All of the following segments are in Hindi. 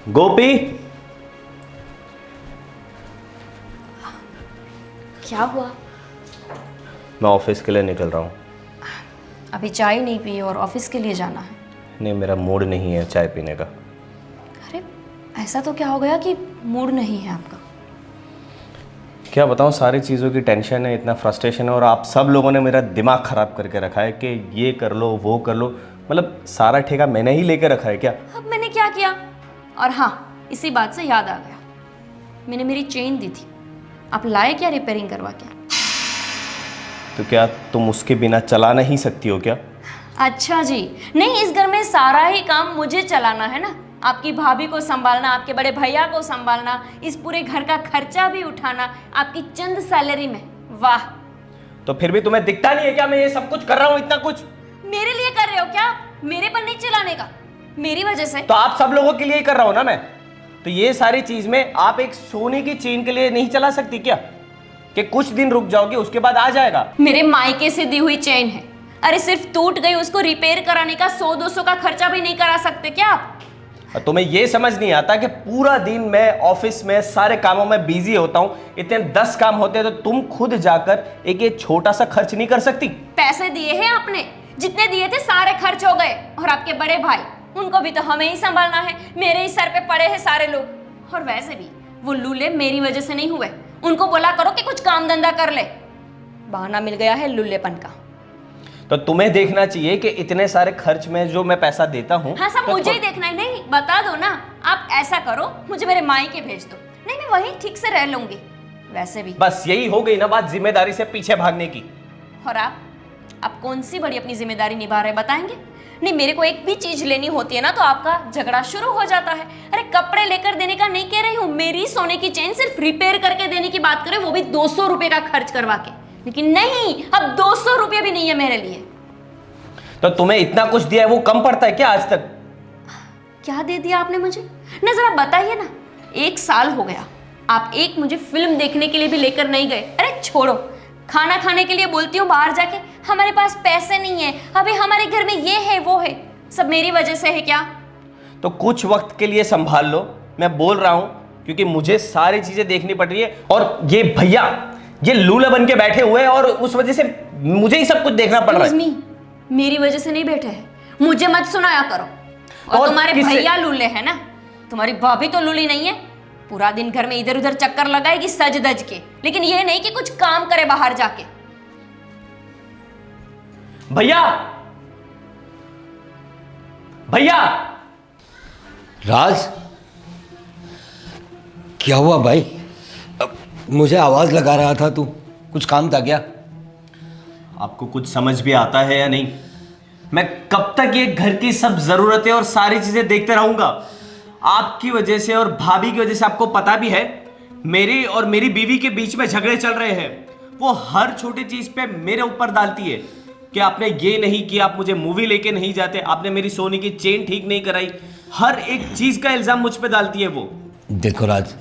गोपी, क्या हुआ? मैं ऑफिस के लिए निकल रहा हूँ। अभी चाय नहीं पी और ऑफिस के लिए जाना है? नहीं, मेरा मूड नहीं है चाय पीने का। अरे ऐसा तो क्या हो गया कि मूड नहीं है आपका? क्या बताऊँ, सारी चीज़ों की टेंशन है, इतना फ्रस्ट्रेशन है, और आप सब लोगों ने मेरा दिमाग ख़राब करके रखा है कि ये कर लो वो कर लो। मतलब सारा ठेका मैंने ही लेके रखा है क्या? अब मैंने क्या किया? और हाँ, इसी बात से याद आ गया, मैंने मेरी चेन दी थी, आप लाए क्या रिपेयरिंग करवा के? तो क्या तुम उसके बिना चला नहीं सकती हो क्या? अच्छा जी, नहीं, इस घर में सारा ही काम मुझे चलाना है ना। आपकी भाभी को संभालना, आपके बड़े भैया को संभालना, इस पूरे घर का खर्चा भी उठाना आपकी चंद सैलरी में। वाह! तो फिर भी तुम्हें दिखता नहीं है क्या मैं ये सब कुछ कर रहा हूँ? इतना कुछ मेरे लिए कर रहे हो क्या? मेरे पर नहीं चलाने का, मेरी वजह से। तो आप सब लोगों के लिए ही कर रहा हूँ ना मैं। तो ये सारी चीज में आप एक सोने की चेन के लिए नहीं चला सकती क्या कि कुछ दिन रुक जाओगे उसके बाद आ जाएगा? मेरे मायके से दी हुई चेन है, अरे सिर्फ टूट गई, उसको रिपेयर कराने का 100-200 का खर्चा भी नहीं करा सकते क्या आप? और तुम्हें यह समझ नहीं आता कि पूरा दिन मैं ऑफिस में सारे कामों में बिजी होता हूं, इतने 10 काम होते हैं, तो तुम खुद जाकर एक ये छोटा सा खर्च नहीं कर सकती? पैसे दिए हैं आपने, जितने दिए थे सारे खर्च हो गए। और आपके बड़े भाई, उनको भी तो हमें ही संभालना है, मेरे ही सर पे पड़े हैं सारे लोग। और वैसे भी वो लूले मेरी वजह से नहीं हुए, उनको बोला करो कि कुछ काम धंधा कर ले। बहाना मिल गया है लुल्लेपन का। तो तुम्हें देखना चाहिए कि इतने सारे खर्च में जो मैं पैसा देता हूँ। हाँ, सब तो मुझे ही देखना है। नहीं, बता दो ना, आप ऐसा करो, मुझे मेरे मायके भेज दो, नहीं मैं वहीं ठीक से रह लूंगी। वैसे भी बस यही हो गई ना बात, जिम्मेदारी से पीछे भागने की। और आप कौन सी बड़ी अपनी जिम्मेदारी निभा रहे बताएंगे? नहीं, मेरे को एक भी चीज लेनी होती है ना तो आपका झगड़ा शुरू हो जाता है। अरे कपड़े लेकर देने का नहीं कह रही हूँ, मेरी सोने की चेन सिर्फ रिपेयर करके देने की बात करें, वो भी 200 रुपए का खर्च करवा के। लेकिन नहीं, अब 200 रुपये भी नहीं है मेरे लिए। तो तुम्हें इतना कुछ दिया है वो कम पड़ता है क्या आज तक? क्या दे दिया आपने मुझे? ना जरा बताइए ना। 1 साल हो गया, आप एक मुझे फिल्म देखने के लिए भी लेकर नहीं गए। अरे छोड़ो, खाना खाने के लिए बोलती हूँ बाहर जाके, हमारे पास पैसे नहीं है, अभी हमारे घर में ये है वो है, सब मेरी वजह से है क्या? तो कुछ वक्त के लिए संभाल लो, मैं बोल रहा हूं, क्योंकि मुझे सारी चीजें देखनी पड़ रही है। और ये भैया ये लूला बन के बैठे हुए हैं और उस वजह से मुझे ही सब कुछ देखना पड़ रहा है। मेरी वजह से नहीं बैठे हैं, मुझे मत सुनाया करो। और तुम्हारे भैया लूले हैं ना, तुम्हारी भाभी तो लूली नहीं है, पूरा दिन घर में इधर उधर चक्कर लगाएगी सज धज के, लेकिन ये नहीं कि कुछ काम करे बाहर जाके। भैया भैया! राज, क्या हुआ भाई? मुझे आवाज लगा रहा था, तू कुछ काम था क्या? आपको कुछ समझ भी आता है या नहीं? मैं कब तक ये घर की सब जरूरतें और सारी चीजें देखते रहूंगा? आपकी वजह से और भाभी की वजह से, आपको पता भी है मेरी और मेरी बीवी के बीच में झगड़े चल रहे हैं। वो हर छोटी चीज पे मेरे ऊपर डालती है कि आपने ये नहीं किया, आप मुझे मूवी लेके नहीं जाते, आपने मेरी सोने की चेन ठीक नहीं कराई, हर एक चीज का इल्जाम मुझ पे डालती है वो। देखो राज,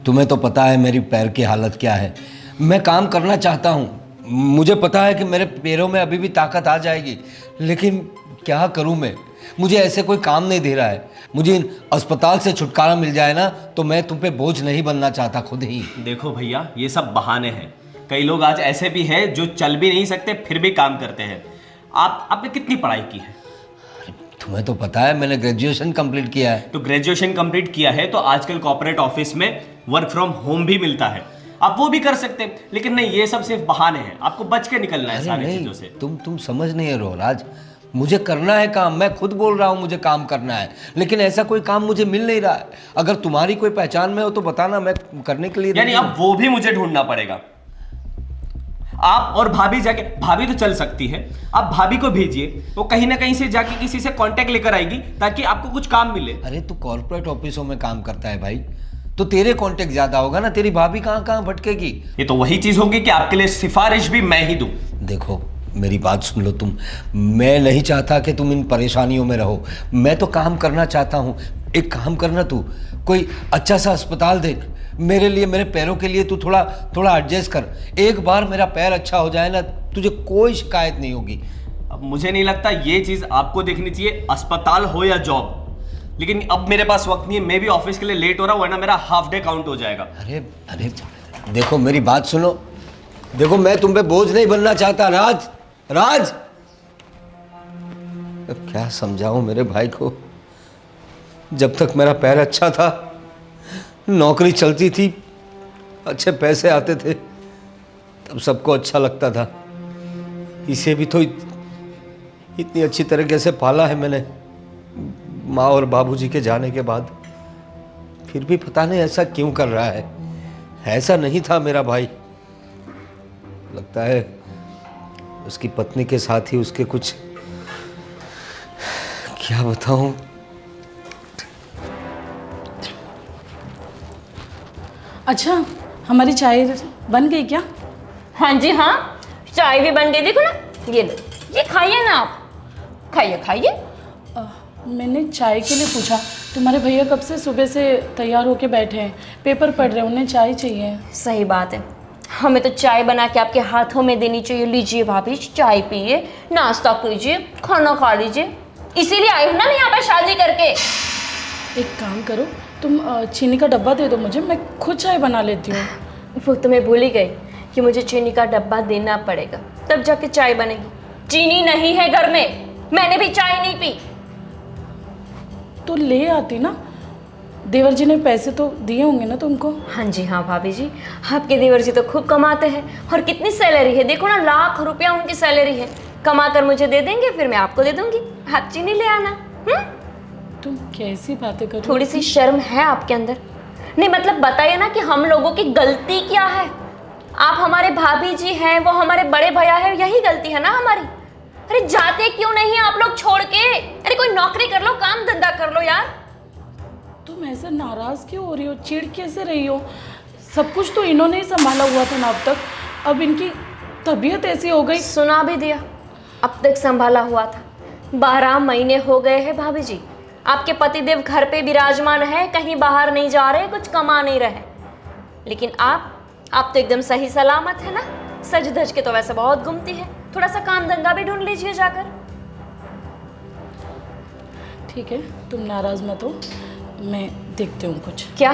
तुम्हें तो पता है मेरी पैर की हालत क्या है। मैं काम करना चाहता हूँ, मुझे पता है कि मेरे पैरों में अभी भी ताकत आ जाएगी, लेकिन क्या करूँ मैं? मुझे ऐसे कोई काम नहीं दे रहा है। मुझे अस्पताल से छुटकारा मिल जाए ना तो मैं तुम पे बोझ नहीं बनना चाहता खुद ही। देखो भैया, ये सब बहाने हैं। कई लोग आज ऐसे भी हैं जो चल भी नहीं सकते फिर भी काम करते हैं। आपने कितनी पढ़ाई की है? तुम्हें तो पता है मैंने ग्रेजुएशन कंप्लीट किया है। तो ग्रेजुएशन कंप्लीट किया है तो आजकल कॉर्पोरेट ऑफिस में वर्क फ्रॉम होम भी मिलता है, आप वो भी कर सकते हैं। लेकिन नहीं, ये सब सिर्फ बहाने हैं, आपको बच के निकलना है सारी चीजों से। तुम समझ नहीं रहे हो राज, मुझे करना है काम, मैं खुद बोल रहा हूँ मुझे काम करना है, लेकिन ऐसा कोई काम मुझे मिल नहीं रहा है। अगर तुम्हारी कोई पहचान में हो तो बताना, मैं करने के लिए। यानी अब वो भी मुझे ढूंढना पड़ेगा? आप और भाभी जाके, भाभी तो चल सकती है, आप भाभी को भेजिए, वो कहीं ना कहीं से जाके किसी से कांटेक्ट लेकर आएगी ताकि आपको कुछ काम मिले। अरे तू कॉर्पोरेट ऑफिसों में काम करता है भाई, तो तेरे कांटेक्ट ज्यादा होगा ना, तेरी भाभी कहाँ कहाँ भटकेगी। ये तो वही चीज होगी कि आपके लिए सिफारिश भी मैं ही दूं। देखो मेरी बात सुन लो तुम, मैं नहीं चाहता कि तुम इन परेशानियों में रहो, मैं तो काम करना चाहता हूँ। एक काम करना, तू कोई अच्छा सा अस्पताल देख मेरे लिए, मेरे पैरों के लिए तू थोड़ा एडजस्ट कर। एक बार मेरा पैर अच्छा हो जाए ना, तुझे कोई शिकायत नहीं होगी। अब मुझे नहीं लगता ये चीज आपको देखनी चाहिए, अस्पताल हो या जॉब। लेकिन अब मेरे पास वक्त नहीं है, मैं भी ऑफिस के लिए लेट हो रहा हूँ, वरना मेरा हाफ डे काउंट हो जाएगा। अरे अरे देखो मेरी बात सुनो, देखो मैं तुम पे बोझ नहीं बनना चाहता राज। राज अब क्या समझाऊं मेरे भाई को। जब तक मेरा पैर अच्छा था, नौकरी चलती थी, अच्छे पैसे आते थे, तब सबको अच्छा लगता था। इसे भी तो इतनी अच्छी तरीके से पाला है मैंने माँ और बाबूजी के जाने के बाद। फिर भी पता नहीं ऐसा क्यों कर रहा है। ऐसा नहीं था मेरा भाई। लगता है उसकी पत्नी के साथ ही उसके कुछ, क्या बताऊं। अच्छा, हमारी चाय बन गई क्या? हाँ जी हाँ, चाय भी बन गई, देखो ना, ये लो, ये खाइए ना आप, खाइए खाइए। मैंने चाय के लिए पूछा, तुम्हारे भैया कब से सुबह से तैयार होके बैठे हैं, पेपर पढ़ रहे हैं, उन्हें चाय चाहिए। सही बात है, हमें तो चाय बना के आपके हाथों में देनी चाहिए। लीजिए भाभी, चाय पिए, नाश्ता कीजिए, खाना खा लीजिए, इसीलिए आई हूँ ना मैं यहाँ पे शादी करके। एक काम करो, तुम चीनी का डब्बा दे दो मुझे, मैं खुद चाय बना लेती हूँ। वो तो मैं भूल ही गई कि मुझे चीनी का डब्बा देना पड़ेगा, तब जाके चाय बनेगी। चीनी नहीं है घर में, मैंने भी चाय नहीं पी। तो ले आती ना, देवर जी ने पैसे तो दिए होंगे ना तुमको। हाँ जी हाँ भाभी जी, आपके देवर जी तो खूब कमाते हैं, और कितनी सैलरी है, देखो ना, लाख रुपया उनकी सैलरी है। कमा कर मुझे दे देंगे, फिर मैं आपको दे दूंगी, आप चीनी ले आना। तुम कैसी बातें कर रही हो? थोड़ी सी शर्म है आपके अंदर? नहीं मतलब बताइए ना कि हम लोगों की गलती क्या है। आप हमारे भाभी जी हैं, वो हमारे बड़े भैया है, यही गलती है ना हमारी। अरे जाते क्यों नहीं आप लोग छोड़ के? अरे कोई नौकरी कर लो, काम धंधा कर लो यार। तुम ऐसे नाराज क्यों हो रही हो, चिढ़ कैसे रही हो? सब कुछ तो इन्होंने ही संभाला हुआ था ना अब तक, अब इनकी तबीयत ऐसी हो गई। सुना भी दिया, अब तक संभाला हुआ था। 12 महीने हो गए हैं भाभी जी, आपके पतिदेव घर पे विराजमान है, कहीं बाहर नहीं जा रहे, कुछ कमा नहीं रहे, लेकिन आप तो एकदम सही सलामत है ना। सज धज के तो वैसे बहुत घूमती है, थोड़ा सा काम धंधा भी ढूंढ लीजिए जाकर। ठीक है, तुम नाराज मत हो, मैं देखती हूँ कुछ। क्या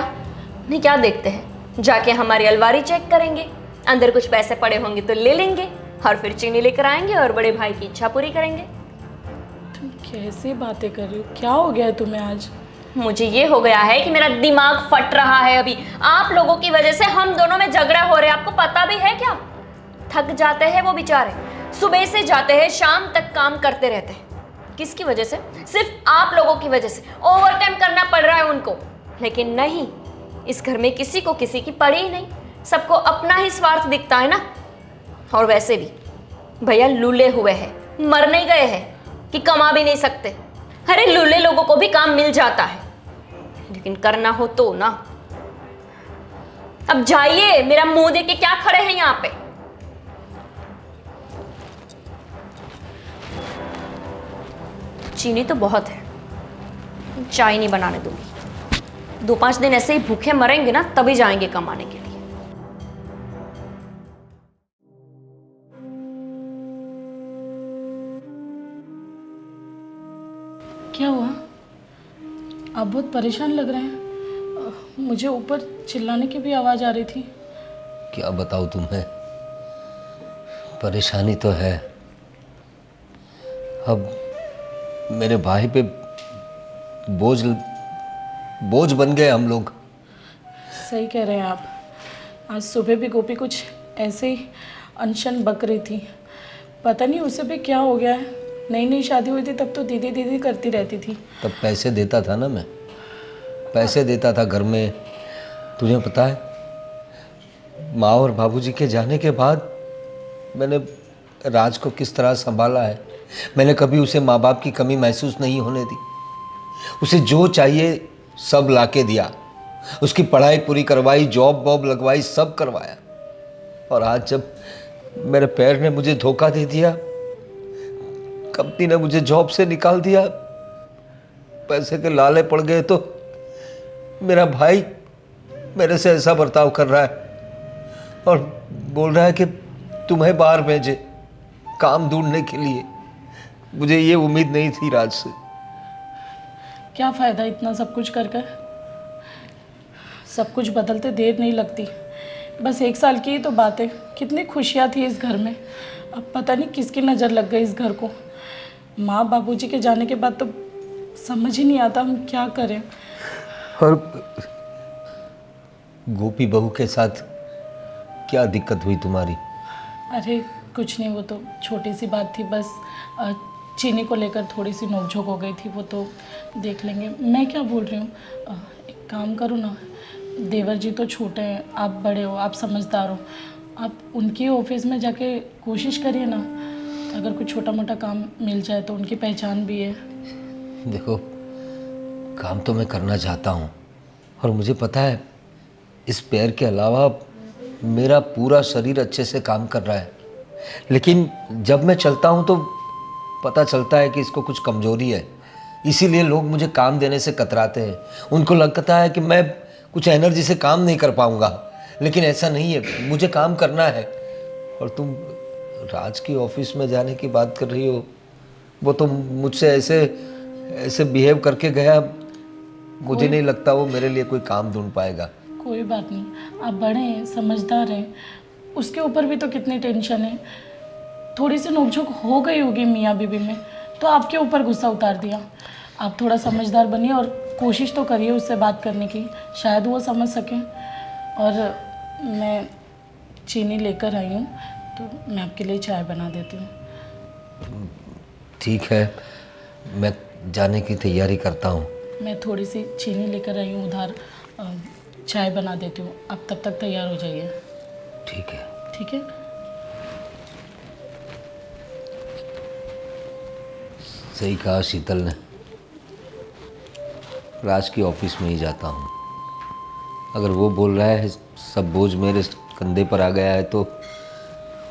नहीं, क्या देखते हैं? जाके हमारी अलमारी चेक करेंगे, अंदर कुछ पैसे पड़े होंगे तो ले लेंगे, और फिर चीनी लेकर आएंगे और बड़े भाई की इच्छा पूरी करेंगे। तुम कैसी बातें कर रही हो, क्या हो गया है तुम्हें आज? मुझे ये हो गया है कि मेरा दिमाग फट रहा है अभी। आप लोगों की वजह से हम दोनों में झगड़ा हो रहे हैं, आपको पता भी है क्या? थक जाते हैं वो बेचारे, सुबह से जाते हैं, शाम तक काम करते रहते हैं। किसकी वजह से? सिर्फ आप लोगों की वजह से। ओवर टाइम करना पड़ रहा है उनको, लेकिन नहीं, इस घर में किसी को किसी की पड़ी ही नहीं, सबको अपना ही स्वार्थ दिखता है ना। और वैसे भी भैया लूले हुए हैं, मर नहीं गए हैं कि कमा भी नहीं सकते। अरे लूले लोगों को भी काम मिल जाता है, लेकिन करना हो तो ना। अब जाइए, मेरा मुंह देख के क्या खड़े हैं यहाँ पे? चीनी तो बहुत है, चाय नहीं बनाने दूंगी। 2-5 दिन ऐसे ही भूखे मरेंगे ना, तभी जाएंगे कमाने के लिए। क्या हुआ? आप बहुत परेशान लग रहे हैं। मुझे ऊपर चिल्लाने की भी आवाज़ आ रही थी। क्या बताऊं तुम्हें, परेशानी तो है। अब मेरे भाई पे बोझ बन गए हम लोग। सही कह रहे हैं आप। आज सुबह भी गोपी कुछ ऐसे ही अनशन बक रही थी, पता नहीं उसे भी क्या हो गया है। नई नई शादी हुई थी तब तो दीदी दीदी करती रहती थी। तब पैसे देता था ना, मैं पैसे देता था घर में। तुझे पता है, माँ और बाबूजी के जाने के बाद मैंने राज को किस तरह संभाला है। मैंने कभी उसे माँ बाप की कमी महसूस नहीं होने दी। उसे जो चाहिए सब लाके दिया, उसकी पढ़ाई पूरी करवाई, जॉब वॉब लगवाई, सब करवाया। और आज जब मेरे पैर ने मुझे धोखा दे दिया, कंपनी ने मुझे जॉब से निकाल दिया, पैसे के लाले पड़ गए, तो मेरा भाई मेरे से ऐसा बर्ताव कर रहा है और बोल रहा है कि तुम्हें बाहर भेजे काम ढूंढने के लिए। मुझे ये उम्मीद नहीं थी राज से। क्या फ़ायदा इतना सब कुछ कर कर। सब कुछ बदलते देर नहीं लगती। बस 1 साल की ही तो बात है, कितनी खुशियाँ थी इस घर में। अब पता नहीं किसकी नज़र लग गई इस घर को। माँ बाबूजी के जाने के बाद तो समझ ही नहीं आता हम क्या करें। और गोपी बहू के साथ क्या दिक्कत हुई तुम्हारी? अरे कुछ नहीं, वो तो छोटी सी बात थी बस। चीनी को लेकर थोड़ी सी नोकझोंक हो गई थी, वो तो देख लेंगे। मैं क्या बोल रही हूँ, एक काम करो ना, देवर जी तो छोटे हैं, आप बड़े हो, आप समझदार हो, आप उनकी ऑफिस में जाके कोशिश करिए ना। अगर कुछ छोटा मोटा काम मिल जाए तो उनकी पहचान भी है। देखो, काम तो मैं करना चाहता हूँ और मुझे पता है इस पैर के अलावा मेरा पूरा शरीर अच्छे से काम कर रहा है, लेकिन जब मैं चलता हूँ तो पता चलता है कि इसको कुछ कमज़ोरी है। इसीलिए लोग मुझे काम देने से कतराते हैं। उनको लगता है कि मैं कुछ एनर्जी से काम नहीं कर पाऊँगा, लेकिन ऐसा नहीं है, मुझे काम करना है। और तुम राज की ऑफिस में जाने की बात कर रही हो, वो तो मुझसे ऐसे बिहेव करके गया, मुझे नहीं लगता वो मेरे लिए कोई काम ढूंढ पाएगा। कोई बात नहीं, आप बड़े हैं, समझदार हैं, उसके ऊपर भी तो कितनी टेंशन है। थोड़ी सी नोकझोंक हो गई होगी मियाँ बीबी में, तो आपके ऊपर गुस्सा उतार दिया। आप थोड़ा समझदार बनिए और कोशिश तो करिए उससे बात करने की, शायद वो समझ सके। और मैं चीनी लेकर आई हूँ, तो मैं आपके लिए चाय बना देती हूँ। ठीक है, मैं जाने की तैयारी करता हूँ। मैं थोड़ी सी चीनी लेकर आई हूँ उधार, चाय बना देती हूँ, आप तब तक तैयार हो जाइए। ठीक है। ठीक है। सही कहा शीतल ने, राज की ऑफिस में ही जाता हूँ। अगर वो बोल रहा है सब बोझ मेरे कंधे पर आ गया है, तो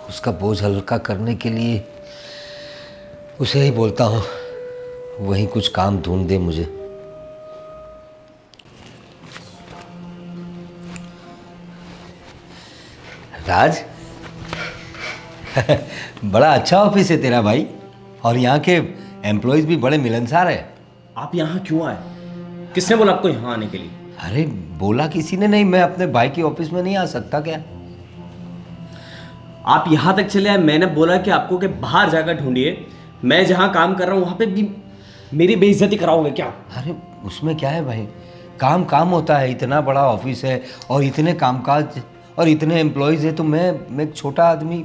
उसका बोझ हल्का करने के लिए उसे ही बोलता हूँ, वहीं कुछ काम ढूंढ दे मुझे। राज बड़ा अच्छा ऑफिस है तेरा भाई, और यहाँ के एम्प्लॉयज़ भी बड़े मिलनसार है। आप यहाँ क्यों आए? किसने बोला आपको यहाँ आने के लिए? अरे बोला किसी ने नहीं, मैं अपने भाई की ऑफिस में नहीं आ सकता क्या? आप यहाँ तक चले आए, मैंने बोला कि आपको कि बाहर जाकर ढूंढिए। मैं जहाँ काम कर रहा हूँ वहाँ पे भी मेरी बेइज्जती कराओगे क्या? अरे उसमें क्या है भाई, काम काम होता है। इतना बड़ा ऑफिस है और इतने कामकाज और इतने एम्प्लॉयज़ है, तो मैं एक छोटा आदमी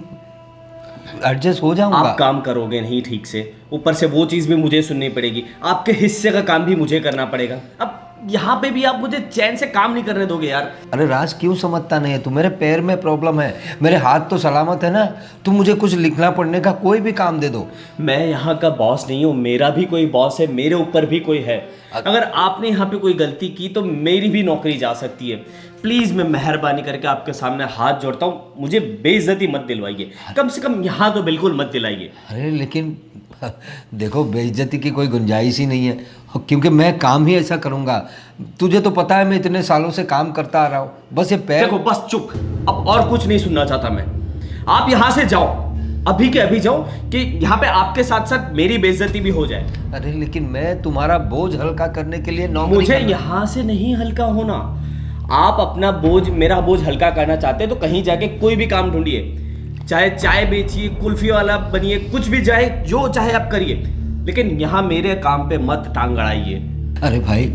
एडजस्ट हो जाऊंगा। आप काम करोगे नहीं ठीक से, ऊपर से वो चीज़ भी मुझे सुननी पड़ेगी, आपके हिस्से का काम भी मुझे करना पड़ेगा। अब यहाँ पे भी आप मुझे चैन से काम नहीं करने दोगे यार। अरे राज, क्यों समझता नहीं है तू? मेरे पैर में प्रॉब्लम है, मेरे हाथ तो सलामत है ना। तू मुझे कुछ लिखना पढ़ने का कोई भी काम दे दो। मैं यहाँ का बॉस नहीं हूँ, मेरा भी कोई बॉस है, मेरे ऊपर भी कोई है। अगर आपने यहाँ पे कोई गलती की तो मेरी भी नौकरी जा सकती है। प्लीज़ मैं मेहरबानी करके आपके सामने हाथ जोड़ता हूँ, मुझे बेइज्जती मत दिलवाइए, कम से कम यहाँ तो बिल्कुल मत दिलाइए। अरे लेकिन देखो, बेइज्जती की कोई गुंजाइश ही नहीं है, क्योंकि मैं काम ही ऐसा करूँगा। तुझे तो पता है मैं इतने सालों से काम करता आ रहा हूँ। बस ये पैर देखो बस चुप, अब और कुछ नहीं सुनना चाहता मैं। आप यहाँ से जाओ, अभी के अभी जाओ, कि यहाँ पे आपके साथ साथ मेरी बेइज्जती भी हो जाए। अरे लेकिन मैं तुम्हारा बोझ हल्का करने के लिए नौकरी मुझे करना- यहाँ से नहीं हल्का होना। आप अपना बोझ, मेरा बोझ हल्का करना चाहते हैं तो कहीं जाके कोई भी काम ढूंढिए, चाहे चाय बेचिए, कुल्फी वाला बनिए, कुछ भी जाए, जो चाहे आप करिए, लेकिन यहाँ मेरे काम पे मत टांग अड़ाइए। अरे भाई,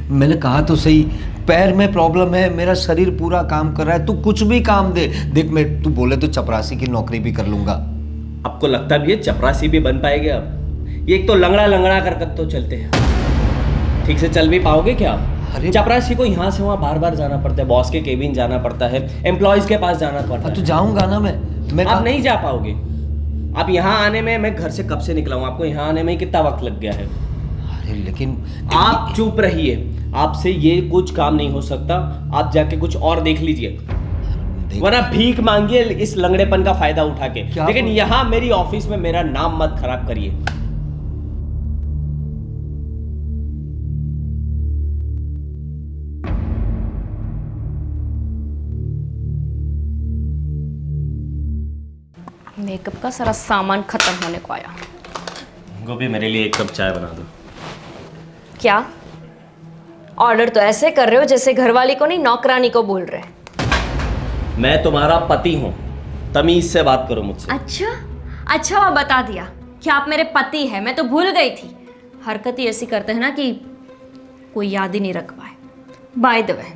मैंने कहा तो सही, पैर में प्रॉब्लम है, मेरा शरीर पूरा काम कर रहा है, तू कुछ भी काम दे। देख, मैं तू बोले तो चपरासी की नौकरी भी कर लूंगा। आपको लगता भी है चपरासी भी बन पाएंगे? अब ये एक तो लंगड़ा लंगड़ा कर तो चलते हैं, ठीक से चल भी पाओगे क्या? अरे चपरासी को यहाँ से वहाँ बार बार जाना पड़ता है, बॉस के केबिन जाना पड़ता है, एम्प्लॉयज के पास जाना पड़ता है। तो जाऊंगा ना मैं आप नहीं जा पाओगे। आप यहाँ आने में, मैं घर से कब से निकला हूँ, आपको यहाँ आने में कितना वक्त लग गया है? अरे लेकिन आप चुप रहिए, आपसे ये कुछ काम नहीं हो सकता। आप जाके कुछ और देख लीजिए, देख- वरना भीख मांगिए इस लंगड़ेपन का फायदा उठा के। क्या लेकिन बोल- यहाँ मेरी ऑफिस में मेरा नाम मत खराब करिए। मेकअप का सारा सामान खत्म होने को आया। गोभी, मेरे लिए एक कप चाय बना दो। क्या ऑर्डर तो ऐसे कर रहे हो जैसे घरवाली को नहीं नौकरानी को बोल रहे हैं। मैं तुम्हारा पति हूँ, तमीज से बात करो मुझसे। अच्छा वो बता दिया कि आप मेरे पति हैं, मैं तो भूल गई थी। हरकत ही ऐसी करते हैं ना कि कोई याद ही नहीं रख पाए। बाय द वे,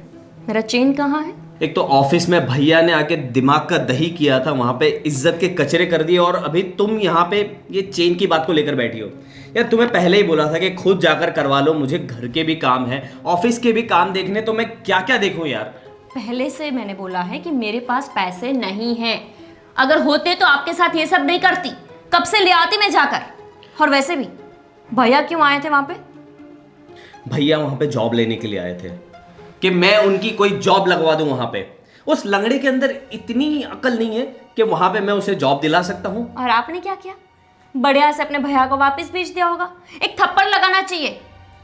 मेरा चेन कहाँ है? एक तो ऑफिस में भैया ने आके दिमाग का दही किया था, वहां पे इज्जत के कचरे कर दिए, और अभी तुम यहाँ पे ये चेन की बात को लेकर बैठी हो। यार तुम्हें पहले ही बोला था कि खुद जाकर करवा लो, मुझे घर के भी काम है, ऑफिस के भी काम देखने, तो मैं क्या क्या देखूं यार। पहले से मैंने बोला है कि मेरे पास पैसे नहीं हैं। अगर होते तो आपके साथ ये सब नहीं करती, कब से ले आती मैं जाकर। और वैसे भी भैया क्यों आए थे वहां पे? भैया वहां पे जॉब लेने के लिए आए थे कि मैं उनकी कोई जॉब लगवा दूं वहां पे। उस लंगड़े के अंदर इतनी अकल नहीं है कि वहां पे मैं उसे जॉब दिला सकता हूं। और आपने क्या किया? बढ़िया से अपने भैया को वापस भेज दिया होगा। एक थप्पड़ लगाना चाहिए।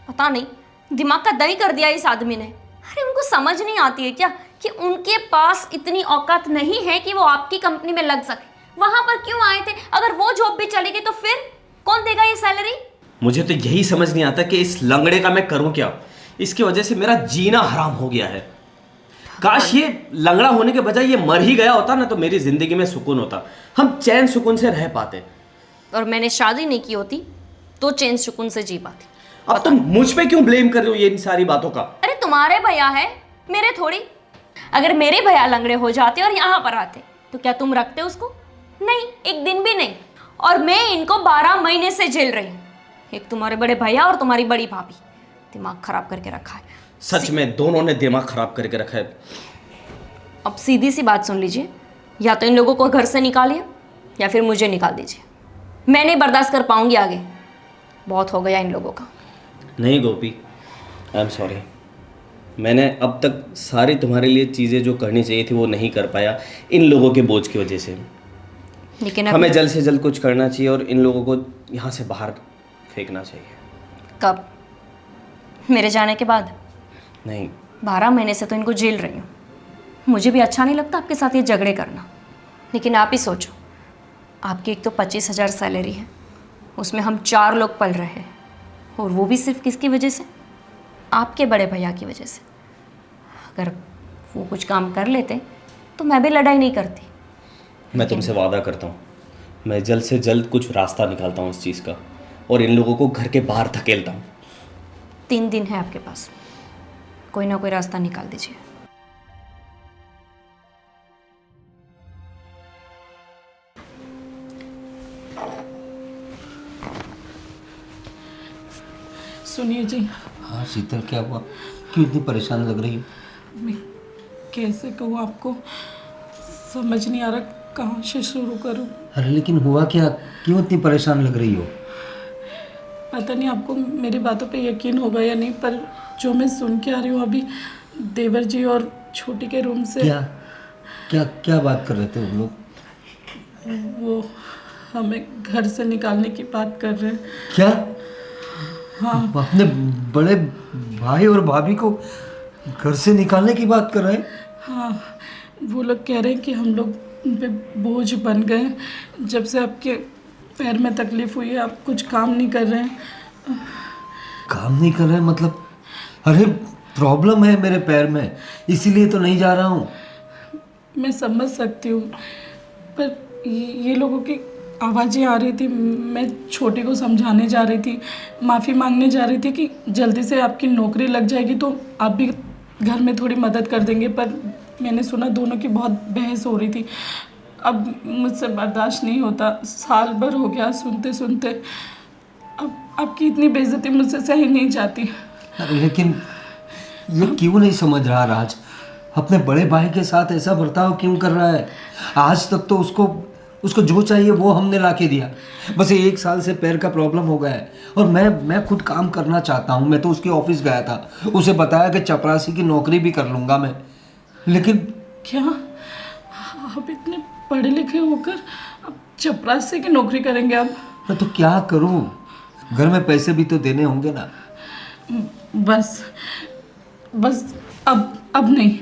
पता नहीं दिमाग का दही कर दिया इस आदमी ने। अरे उनको समझ नहीं आती है क्या कि उनके पास इतनी औकात नहीं है कि वो आपकी कंपनी में लग सके? वहां पर क्यों आए थे? अगर वो जॉब भी चली गई तो फिर कौन देगा ये सैलरी? मुझे तो यही समझ नहीं आता कि इस लंगड़े का मैं करूं क्या। इसकी वजह से मेरा जीना हराम हो गया है। काश ये लंगड़ा होने के बजाय ये मर ही गया होता ना, तो मेरी जिंदगी में सुकून होता, हम चैन सुकून से रह पाते। और मैंने शादी नहीं की होती तो चैन सुकून से जी पाती। अब तुम मुझ पे क्यों ब्लेम कर रहे हो ये इन सारी बातों का? अरे तुम्हारे भैया है, मेरे थोड़ी। अगर मेरे भैया लंगड़े हो जाते और यहाँ पर आते तो क्या तुम रखते उसको? नहीं, एक दिन भी नहीं। और मैं इनको 12 महीने से झेल रही हूँ। एक तुम्हारे बड़े भैया और तुम्हारी बड़ी भाभी, दिमाग खराब करके रखा है। सच में दोनों ने दिमाग खराब करके रखा है। अब सीधी सी बात सुन लीजिए, या तो इन लोगों को घर से निकालिए या फिर मुझे निकाल दीजिए। मैं नहीं बर्दाश्त कर पाऊंगी आगे, बहुत हो गया इन लोगों का। नहीं गोपी, आई एम सॉरी। मैंने अब तक सारी तुम्हारे लिए चीज़ें जो करनी चाहिए थी वो नहीं कर पाया इन लोगों के बोझ की वजह से। लेकिन हमें जल्द से जल्द कुछ करना चाहिए और इन लोगों को यहाँ से बाहर फेंकना चाहिए। कब? मेरे जाने के बाद? नहीं, 12 महीने से तो इनको झेल रही हूँ। मुझे भी अच्छा नहीं लगता आपके साथ ये झगड़े करना। लेकिन आप ही सोचो, आपकी एक तो 25,000 सैलरी है, उसमें हम 4 लोग पल रहे हैं, और वो भी सिर्फ किसकी वजह से? आपके बड़े भैया की वजह से। अगर वो कुछ काम कर लेते तो मैं भी लड़ाई नहीं करती। मैं तुमसे वादा करता हूँ, मैं जल्द से जल्द कुछ रास्ता निकालता हूँ इस चीज़ का, और इन लोगों को घर के बाहर धकेलता हूँ। 3 दिन है आपके पास, कोई ना कोई रास्ता निकाल दीजिए। सुनिए जी, हाँ शीतल, क्या हुआ? क्यों इतनी परेशान लग रही हो? मैं कैसे कहूँ आपको, समझ नहीं आ रहा कहाँ से शुरू करूँ। अरे लेकिन हुआ क्या? क्यों इतनी परेशान लग रही हो? पता नहीं आपको मेरी बातों पे यकीन होगा या नहीं, पर जो मैं सुन के आ रही हूँ अभी देवर जी और छोटी के रूम से। क्या क्या क्या बात कर रहे थे वो लोग? वो हमें घर से निकालने की बात कर रहे हैं। क्या? हाँ। अपने बड़े भाई और भाभी को घर से निकालने की बात कर रहे हैं? हाँ, वो लोग कह रहे हैं कि हम लोग उन पे बोझ बन गए, जब से आपके पैर में तकलीफ हुई है आप कुछ काम नहीं कर रहे हैं। काम नहीं कर रहे हैं मतलब? अरे प्रॉब्लम है मेरे पैर में, इसीलिए तो नहीं जा रहा हूँ। मैं समझ सकती हूँ, पर ये लोगों की आवाज़ें आ रही थी। मैं छोटी को समझाने जा रही थी, माफ़ी मांगने जा रही थी कि जल्दी से आपकी नौकरी लग जाएगी तो आप भी घर में थोड़ी मदद कर देंगे, पर मैंने सुना दोनों की बहुत बहस हो रही थी। अब मुझसे बर्दाश्त नहीं होता, साल भर हो गया सुनते सुनते। अब आपकी इतनी बेइज्जती मुझसे सही नहीं जाती। लेकिन ये क्यों नहीं समझ रहा राज? अपने बड़े भाई के साथ ऐसा बर्ताव क्यों कर रहा है? आज तक तो उसको जो चाहिए वो हमने ला के दिया। बस 1 साल से पैर का प्रॉब्लम हो गया है, और मैं खुद काम करना चाहता हूँ। मैं तो उसके ऑफिस गया था, उसे बताया कि चपरासी की नौकरी भी कर लूँगा मैं। लेकिन क्या आप इतने पढ़े लिखे होकर अब चपरासी की नौकरी करेंगे? अब मैं तो क्या करूँ? घर में पैसे भी तो देने होंगे ना। बस अब नहीं,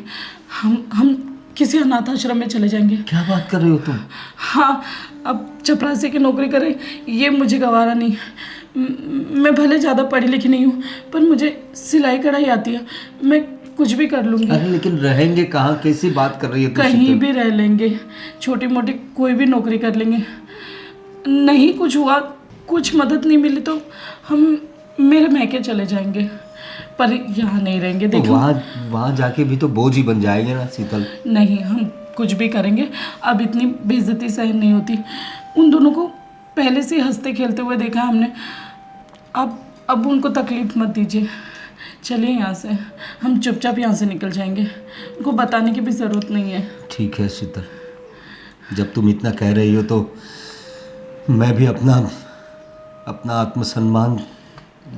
हम किसी अनाथ आश्रम में चले जाएंगे। क्या बात कर रही हो तुम? हाँ, अब चपरासी की नौकरी करें ये मुझे गवारा नहीं। मैं भले ज़्यादा पढ़ी लिखी नहीं हूँ, पर मुझे सिलाई कढ़ाई आती है, मैं कुछ भी कर लूँगी। अरे लेकिन रहेंगे कहाँ, कैसी बात कर रही है तू कहीं शीतल? भी रह लेंगे, छोटी मोटी कोई भी नौकरी कर लेंगे। नहीं कुछ हुआ, कुछ मदद नहीं मिली तो हम मेरे मैके चले जाएंगे, पर यहाँ नहीं रहेंगे। तो देखो वहाँ जाके भी तो बोझ ही बन जाएंगे ना शीतल। नहीं, हम कुछ भी करेंगे, अब इतनी बेइज्जती सहन नहीं होती। उन दोनों को पहले से ही हंसते खेलते हुए देखा हमने, अब उनको तकलीफ मत दीजिए। चलिए यहाँ से, हम चुपचाप यहाँ से निकल जाएंगे, उनको बताने की भी ज़रूरत नहीं है। ठीक है शीतल, जब तुम इतना कह रही हो तो मैं भी अपना आत्मसम्मान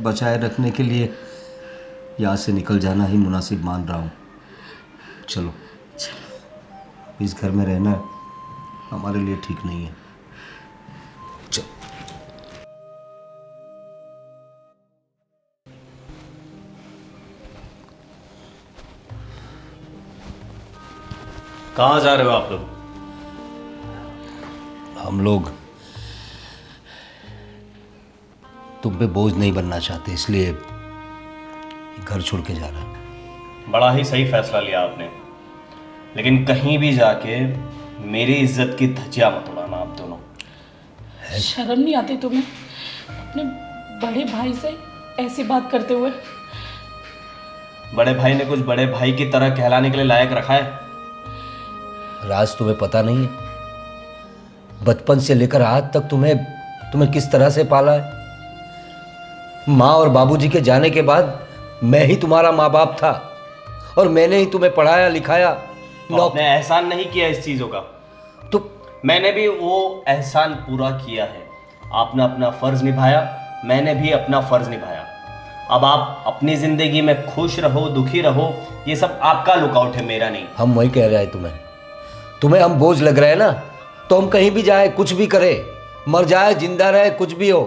बचाए रखने के लिए यहाँ से निकल जाना ही मुनासिब मान रहा हूँ। चलो, इस घर में रहना हमारे लिए ठीक नहीं है। चलो। कहाँ जा रहे हो आप लोग? हम लोग तुम पे बोझ नहीं बनना चाहते, इसलिए घर छोड़ के जा रहे हैं। बड़ा ही सही फैसला लिया आपने, लेकिन कहीं भी जाके मेरी इज्जत की धज्जियां मत उड़ाना आप दोनों। शर्म नहीं आती तुम्हें अपने बड़े भाई से ऐसी बात करते हुए? बड़े भाई ने कुछ बड़े भाई की तरह कहलाने के लिए लायक रखा है? राज, तुम्हें पता नहीं है, बचपन से लेकर आज तक तुम्हें किस तरह से पाला है। माँ और बाबूजी के जाने के बाद मैं ही तुम्हारा माँ बाप था और मैंने ही तुम्हें पढ़ाया लिखाया। तो आपने एहसान नहीं किया इस चीजों का, तो मैंने भी वो एहसान पूरा किया है। आपने अपना फर्ज निभाया, मैंने भी अपना फर्ज निभाया। अब आप अपनी जिंदगी में खुश रहो, दुखी रहो, ये सब आपका लुकआउट है, मेरा नहीं। हम वही कह रहे हैं, तुम्हें हम बोझ लग रहे हैं ना, तो हम कहीं भी जाए, कुछ भी करे, मर जाए जिंदा रहे, कुछ भी हो,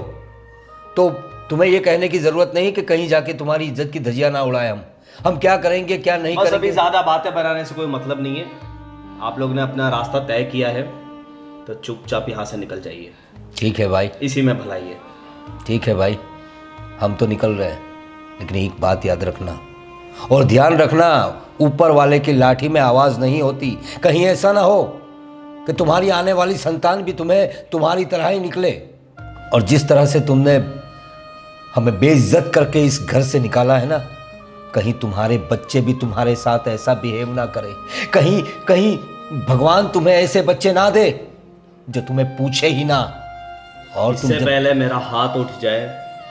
तो तुम्हें ये कहने की जरूरत नहीं कि कहीं जाके तुम्हारी इज्जत की धज्जियां ना उड़ाए। हम क्या करेंगे क्या नहीं बस करेंगे। अभी ज्यादा बातें बनाने से कोई मतलब नहीं है। आप लोग ने अपना रास्ता तय किया है तो चुपचाप यहाँ से निकल जाइए। ठीक है भाई, इसी में भलाई है। ठीक है भाई, हम तो निकल रहे हैं, लेकिन एक बात याद रखना और ध्यान रखना, ऊपर वाले की लाठी में आवाज नहीं होती। कहीं ऐसा ना हो कि तुम्हारी आने वाली संतान भी तुम्हारी तरह ही निकले। और जिस तरह से तुमने हमें बेइज्जत करके इस घर से निकाला है ना, कहीं तुम्हारे बच्चे भी तुम्हारे साथ ऐसा बिहेव ना करे। कहीं भगवान तुम्हें ऐसे बच्चे ना दे जो तुम्हें पूछे ही ना। और इससे पहले मेरा हाथ उठ जाए,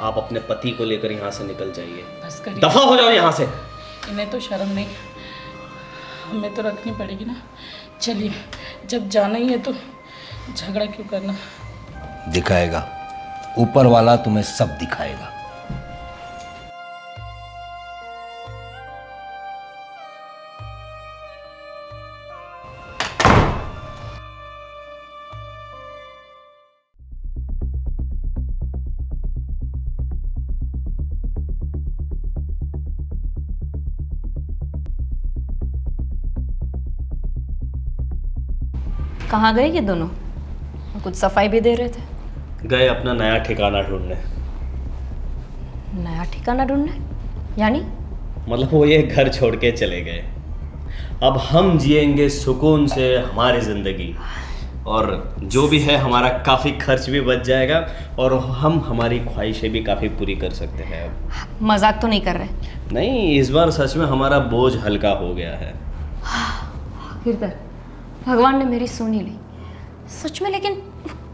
आप अपने पति को लेकर यहाँ से निकल जाइए। बस करिए, दफा हो जाओ यहाँ से। इन्हें तो शर्म नहीं, हमें तो रखनी पड़ेगी ना। चलिए, जब जाना ही है तो झगड़ा क्यों करना। दिखाएगा, ऊपर वाला तुम्हें सब दिखाएगा। कहाँ गए ये दोनों? कुछ सफाई भी दे रहे थे। गए अपना नया ठिकाना ढूंढने। नया ठिकाना ढूंढने यानी? मतलब वो ये घर छोड़ के चले गए। अब हम जिएंगे सुकून से हमारी जिंदगी, और जो भी है हमारा काफ़ी खर्च भी बच जाएगा और हम हमारी ख्वाहिशें भी काफ़ी पूरी कर सकते हैं। अब मजाक तो नहीं कर रहे? नहीं, इस बार सच में हमारा बोझ हल्का हो गया है। आखिरकार भगवान ने मेरी सुनी ली, सच में। लेकिन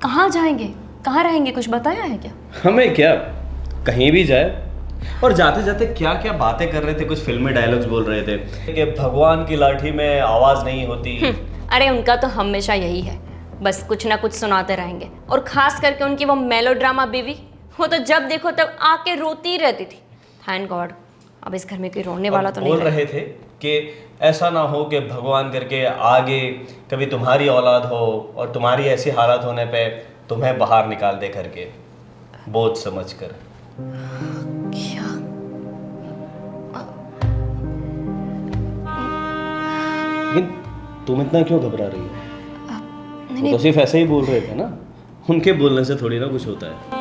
कहाँ जाएंगे, कहाँ रहेंगे, कुछ बताया है क्या? हमें क्या, कहीं भी जाए। और जाते जाते क्या क्या बातें कर रहे थे, कुछ फिल्मी डायलॉग्स बोल रहे थे कि भगवान की लाठी में आवाज़ नहीं होती। अरे उनका तो हमेशा यही है, बस कुछ ना कुछ सुनाते रहेंगे। और खास करके उनकी वो मेलोड्रामा बीवी, वो तो जब देखो तब आके रोती रहती थी। थैंक गॉड अब इस घर में कोई रोने वाला तो नहीं बोल रहे थे कि ऐसा ना हो कि भगवान करके आगे कभी तुम्हारी औलाद हो और तुम्हारी ऐसी हालत होने पे तुम्हें बाहर निकाल दे करके, बोझ समझकर। क्या? लेकिन तुम इतना क्यों घबरा रही हो? नहीं वो तो सिर्फ ऐसे ही बोल रहे थे ना, उनके बोलने से थोड़ी ना कुछ होता है।